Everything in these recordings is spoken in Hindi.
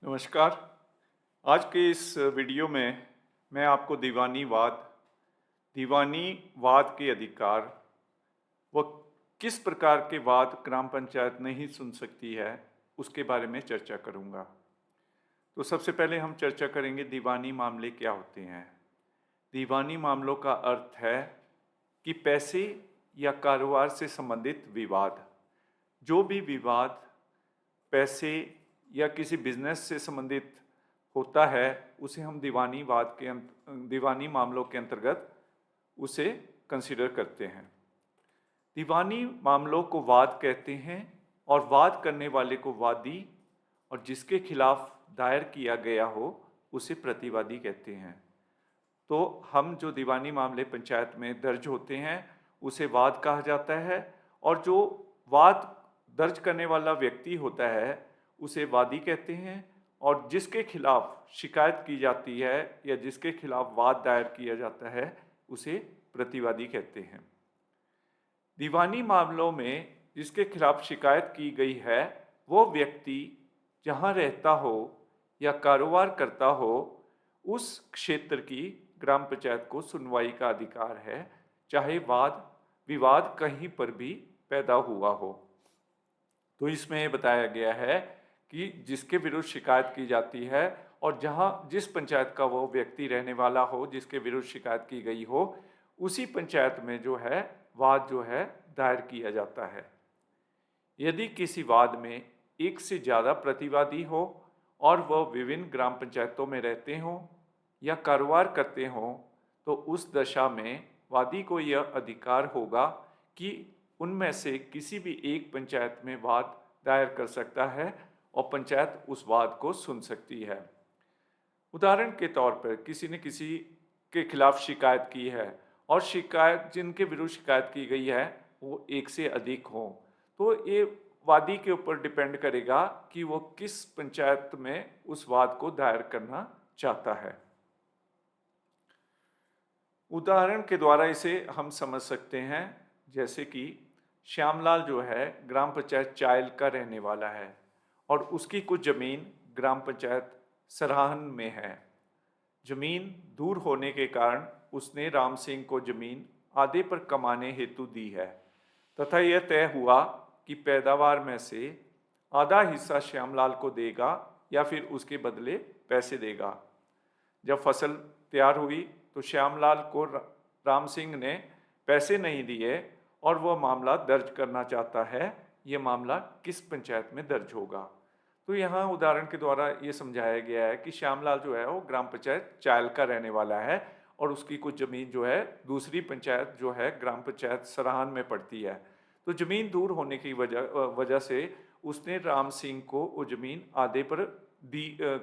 नमस्कार। आज के इस वीडियो में मैं आपको दीवानी वाद के अधिकार व किस प्रकार के वाद ग्राम पंचायत नहीं सुन सकती है, उसके बारे में चर्चा करूंगा। तो सबसे पहले हम चर्चा करेंगे दीवानी मामले क्या होते हैं। दीवानी मामलों का अर्थ है कि पैसे या कारोबार से संबंधित विवाद, जो भी विवाद पैसे या किसी बिजनेस से संबंधित होता है, उसे हम दीवानी मामलों के अंतर्गत उसे कंसीडर करते हैं। दीवानी मामलों को वाद कहते हैं और वाद करने वाले को वादी और जिसके खिलाफ दायर किया गया हो उसे प्रतिवादी कहते हैं। तो हम जो दीवानी मामले पंचायत में दर्ज होते हैं उसे वाद कहा जाता है, और जो वाद दर्ज करने वाला व्यक्ति होता है उसे वादी कहते हैं, और जिसके खिलाफ शिकायत की जाती है या जिसके खिलाफ वाद दायर किया जाता है उसे प्रतिवादी कहते हैं। दीवानी मामलों में जिसके खिलाफ शिकायत की गई है वो व्यक्ति जहाँ रहता हो या कारोबार करता हो, उस क्षेत्र की ग्राम पंचायत को सुनवाई का अधिकार है, चाहे वाद विवाद कहीं पर भी पैदा हुआ हो। तो इसमें बताया गया है कि जिसके विरुद्ध शिकायत की जाती है और जहां जिस पंचायत का वो व्यक्ति रहने वाला हो, जिसके विरुद्ध शिकायत की गई हो, उसी पंचायत में जो है वाद जो है दायर किया जाता है। यदि किसी वाद में एक से ज़्यादा प्रतिवादी हो और वह विभिन्न ग्राम पंचायतों में रहते हों या कारोबार करते हों, तो उस दशा में वादी को यह अधिकार होगा कि उनमें से किसी भी एक पंचायत में वाद दायर कर सकता है और पंचायत उस वाद को सुन सकती है। उदाहरण के तौर पर किसी ने किसी के खिलाफ शिकायत की है और शिकायत जिनके विरुद्ध शिकायत की गई है वो एक से अधिक हो, तो ये वादी के ऊपर डिपेंड करेगा कि वो किस पंचायत में उस वाद को दायर करना चाहता है। उदाहरण के द्वारा इसे हम समझ सकते हैं, जैसे कि श्यामलाल जो है ग्राम पंचायत चायल का रहने वाला है और उसकी कुछ जमीन ग्राम पंचायत सराहन में है। जमीन दूर होने के कारण उसने राम सिंह को जमीन आधे पर कमाने हेतु दी है तथा यह तय हुआ कि पैदावार में से आधा हिस्सा श्यामलाल को देगा या फिर उसके बदले पैसे देगा। जब फसल तैयार हुई तो श्यामलाल को राम सिंह ने पैसे नहीं दिए और वह मामला दर्ज करना चाहता है। ये मामला किस पंचायत में दर्ज होगा? तो यहाँ उदाहरण के द्वारा ये समझाया गया है कि श्यामलाल जो है वो ग्राम पंचायत चायल का रहने वाला है और उसकी कुछ ज़मीन जो है दूसरी पंचायत जो है ग्राम पंचायत सराहन में पड़ती है। तो ज़मीन दूर होने की वजह से उसने राम सिंह को वो ज़मीन आधे पर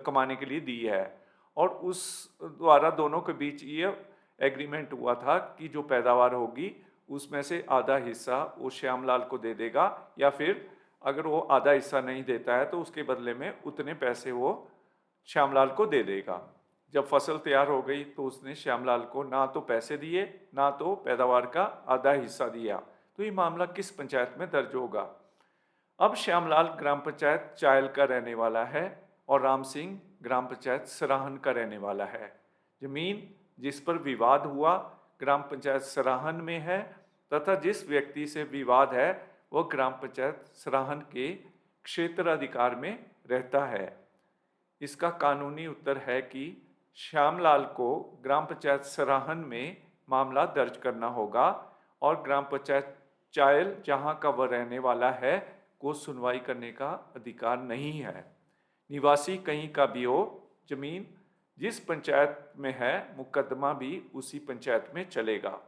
कमाने के लिए दी है, और उस द्वारा दोनों के बीच ये एग्रीमेंट हुआ था कि जो पैदावार होगी उसमें से आधा हिस्सा वो श्यामलाल को दे देगा, या फिर अगर वो आधा हिस्सा नहीं देता है तो उसके बदले में उतने पैसे वो श्यामलाल को दे देगा। जब फसल तैयार हो गई तो उसने श्यामलाल को ना तो पैसे दिए ना तो पैदावार का आधा हिस्सा दिया। तो ये मामला किस पंचायत में दर्ज होगा? अब श्यामलाल ग्राम पंचायत चायल का रहने वाला है और राम सिंह ग्राम पंचायत सराहन का रहने वाला है। जमीन जिस पर विवाद हुआ ग्राम पंचायत सराहन में है तथा जिस व्यक्ति से विवाद है वह ग्राम पंचायत सराहन के क्षेत्राधिकार में रहता है। इसका कानूनी उत्तर है कि श्यामलाल को ग्राम पंचायत सराहन में मामला दर्ज करना होगा और ग्राम पंचायत चायल जहाँ का वह रहने वाला है को सुनवाई करने का अधिकार नहीं है। निवासी कहीं का भी हो, जमीन जिस पंचायत में है मुकदमा भी उसी पंचायत में चलेगा।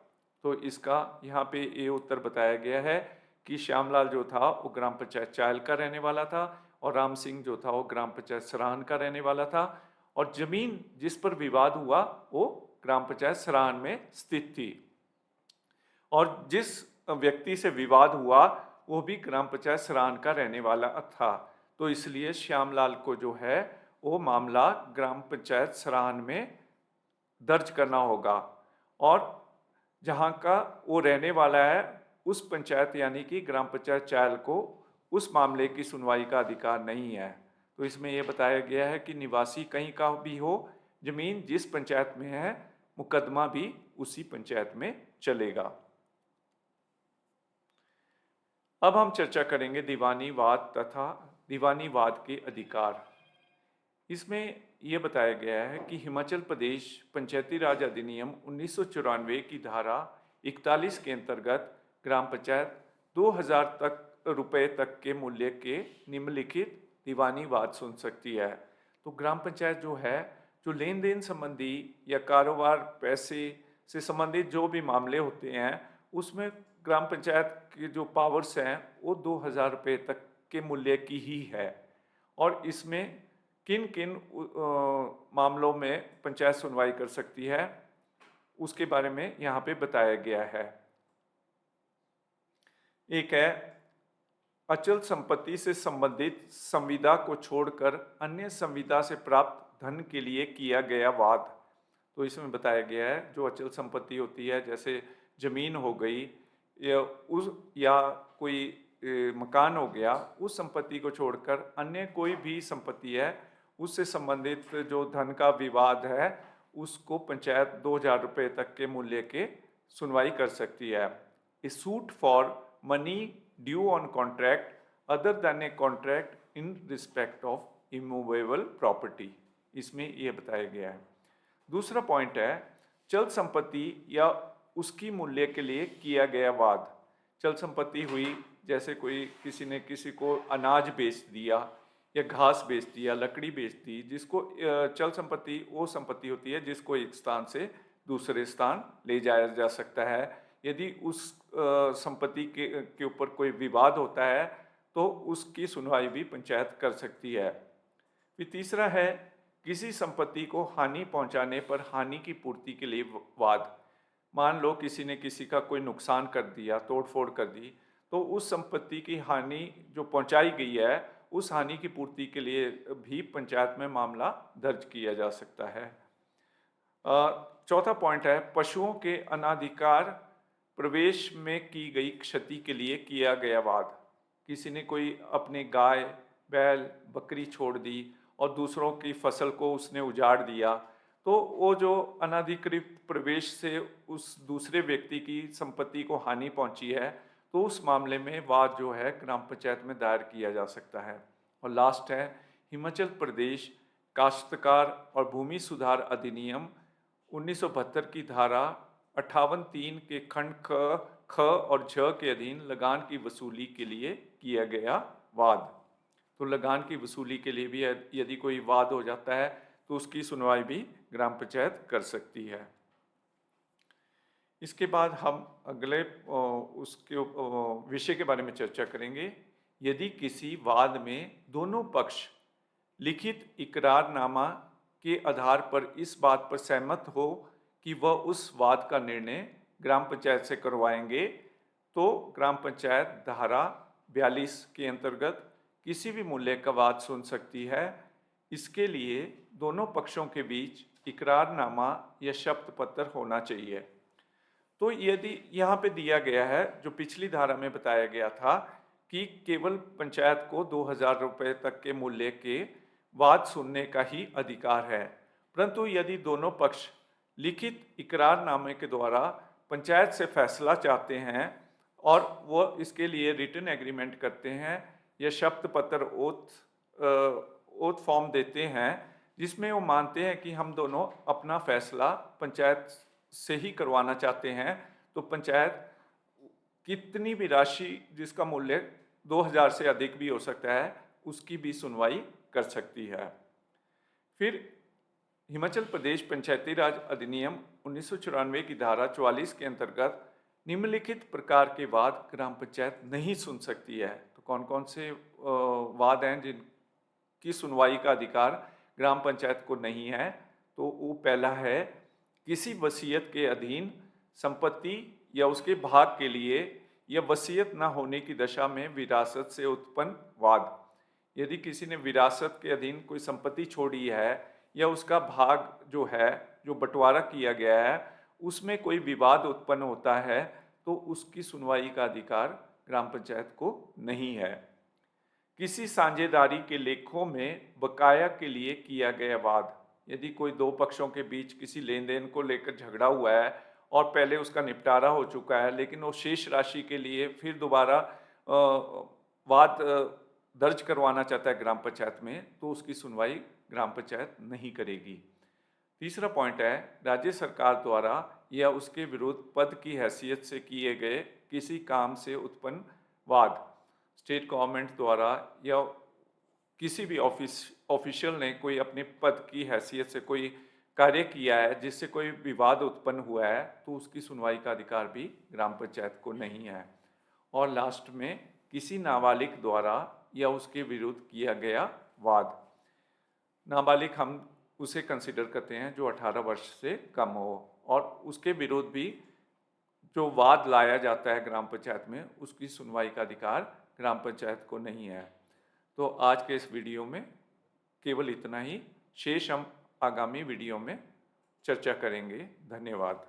तो इसका यहाँ पे ये उत्तर बताया गया है कि श्यामलाल जो था वो ग्राम पंचायत चायल का रहने वाला था और राम सिंह जो था वो ग्राम पंचायत सराहन का रहने वाला था, और जमीन जिस पर विवाद हुआ वो ग्राम पंचायत सराहन में स्थित थी, और जिस व्यक्ति से विवाद हुआ वो भी ग्राम पंचायत सराहन का रहने वाला था। तो इसलिए श्यामलाल को जो है वो मामला ग्राम पंचायत सराहन में दर्ज करना होगा, और जहाँ का वो रहने वाला है उस पंचायत यानी कि ग्राम पंचायत चायल को उस मामले की सुनवाई का अधिकार नहीं है। तो इसमें यह बताया गया है कि निवासी कहीं का भी हो, जमीन जिस पंचायत में है, मुकदमा भी उसी पंचायत में चलेगा। अब हम चर्चा करेंगे दीवानी वाद तथा दीवानी वाद के अधिकार। इसमें यह बताया गया है कि हिमाचल प्रदेश पंचायती राज अधिनियम 1994 की धारा 41 के अंतर्गत ग्राम पंचायत 2000 तक रुपए तक के मूल्य के निम्नलिखित दीवानी वाद सुन सकती है। तो ग्राम पंचायत जो है, जो लेन देन संबंधी या कारोबार पैसे से संबंधित जो भी मामले होते हैं, उसमें ग्राम पंचायत के जो पावर्स हैं वो 2000 रुपये तक के मूल्य की ही है। और इसमें किन किन मामलों में पंचायत सुनवाई कर सकती है उसके बारे में यहाँ पे बताया गया है। एक है अचल संपत्ति से संबंधित संविदा को छोड़कर अन्य संविदा से प्राप्त धन के लिए किया गया वाद। तो इसमें बताया गया है जो अचल संपत्ति होती है, जैसे जमीन हो गई या कोई मकान हो गया, उस संपत्ति को छोड़कर अन्य कोई भी संपत्ति है, उससे संबंधित जो धन का विवाद है उसको पंचायत 2000 रुपये तक के मूल्य के सुनवाई कर सकती है। ए suit for money due on contract other than a contract in respect of immovable property, इसमें यह बताया गया है। दूसरा पॉइंट है चल संपत्ति या उसकी मूल्य के लिए किया गया वाद। चल संपत्ति हुई जैसे कोई किसी ने किसी को अनाज बेच दिया या घास बेच दिया, लकड़ी बेच दी, जिसको चल संपत्ति वो संपत्ति होती है जिसको एक स्थान से दूसरे स्थान ले जाया जा सकता है। यदि उस संपत्ति के ऊपर कोई विवाद होता है तो उसकी सुनवाई भी पंचायत कर सकती है। फिर तीसरा है किसी संपत्ति को हानि पहुंचाने पर हानि की पूर्ति के लिए वाद। मान लो किसी ने किसी का कोई नुकसान कर दिया, तोड़फोड़ कर दी, तो उस संपत्ति की हानि जो पहुंचाई गई है उस हानि की पूर्ति के लिए भी पंचायत में मामला दर्ज किया जा सकता है। चौथा पॉइंट है पशुओं के अनाधिकार प्रवेश में की गई क्षति के लिए किया गया वाद। किसी ने कोई अपने गाय, बैल, बकरी छोड़ दी और दूसरों की फसल को उसने उजाड़ दिया, तो वो जो अनाधिकृत प्रवेश से उस दूसरे व्यक्ति की संपत्ति को हानि पहुंची है, तो उस मामले में वाद जो है ग्राम पंचायत में दायर किया जा सकता है। और लास्ट है हिमाचल प्रदेश काश्तकार और भूमि सुधार अधिनियम 1972 की धारा 58(3) के खंड ख और झ के अधीन लगान की वसूली के लिए किया गया वाद। तो लगान की वसूली के लिए भी यदि कोई वाद हो जाता है तो उसकी सुनवाई भी ग्राम पंचायत कर सकती है। इसके बाद हम अगले उसके विषय के बारे में चर्चा करेंगे। यदि किसी वाद में दोनों पक्ष लिखित इकरारनामा के आधार पर इस बात पर सहमत हो कि वह उस वाद का निर्णय ग्राम पंचायत से करवाएंगे, तो ग्राम पंचायत धारा 42 के अंतर्गत किसी भी मूल्य का वाद सुन सकती है। इसके लिए दोनों पक्षों के बीच इकरारनामा या शपथ पत्र होना चाहिए। तो यदि यहाँ पे दिया गया है जो पिछली धारा में बताया गया था कि केवल पंचायत को 2000 रुपये तक के मूल्य के वाद सुनने का ही अधिकार है, परंतु यदि दोनों पक्ष लिखित इकरारनामे के द्वारा पंचायत से फैसला चाहते हैं और वो इसके लिए रिटन एग्रीमेंट करते हैं या शपथ पत्र ओथ फॉर्म देते हैं जिसमें वो मानते हैं कि हम दोनों अपना फैसला पंचायत से ही करवाना चाहते हैं, तो पंचायत कितनी भी राशि जिसका मूल्य 2000 से अधिक भी हो सकता है उसकी भी सुनवाई कर सकती है। फिर हिमाचल प्रदेश पंचायती राज अधिनियम 1994 की धारा 44 के अंतर्गत निम्नलिखित प्रकार के वाद ग्राम पंचायत नहीं सुन सकती है। तो कौन कौन से वाद हैं जिनकी सुनवाई का अधिकार ग्राम पंचायत को नहीं है? तो वो पहला है किसी वसीयत के अधीन संपत्ति या उसके भाग के लिए या वसीयत न होने की दशा में विरासत से उत्पन्न वाद। यदि किसी ने विरासत के अधीन कोई संपत्ति छोड़ी है या उसका भाग जो है, जो बंटवारा किया गया है, उसमें कोई विवाद उत्पन्न होता है तो उसकी सुनवाई का अधिकार ग्राम पंचायत को नहीं है। किसी साझेदारी के लेखों में बकाया के लिए किया गया वाद। यदि कोई दो पक्षों के बीच किसी लेन देन को लेकर झगड़ा हुआ है और पहले उसका निपटारा हो चुका है, लेकिन वो शेष राशि के लिए फिर दोबारा वाद दर्ज करवाना चाहता है ग्राम पंचायत में, तो उसकी सुनवाई ग्राम पंचायत नहीं करेगी। तीसरा पॉइंट है, राज्य सरकार द्वारा या उसके विरुद्ध पद की हैसियत से किए गए किसी काम से उत्पन्न वाद, स्टेट गवर्नमेंट द्वारा या किसी भी ऑफिशियल ने कोई अपने पद की हैसियत से कोई कार्य किया है जिससे कोई विवाद उत्पन्न हुआ है, तो उसकी सुनवाई का अधिकार भी ग्राम पंचायत को नहीं है। और लास्ट में, किसी नाबालिग द्वारा या उसके विरुद्ध किया गया वाद। नाबालिग हम उसे कंसिडर करते हैं जो 18 वर्ष से कम हो, और उसके विरुद्ध भी जो वाद लाया जाता है ग्राम पंचायत में, उसकी सुनवाई का अधिकार ग्राम पंचायत को नहीं है। तो आज के इस वीडियो में केवल इतना ही, शेष हम आगामी वीडियो में चर्चा करेंगे। धन्यवाद।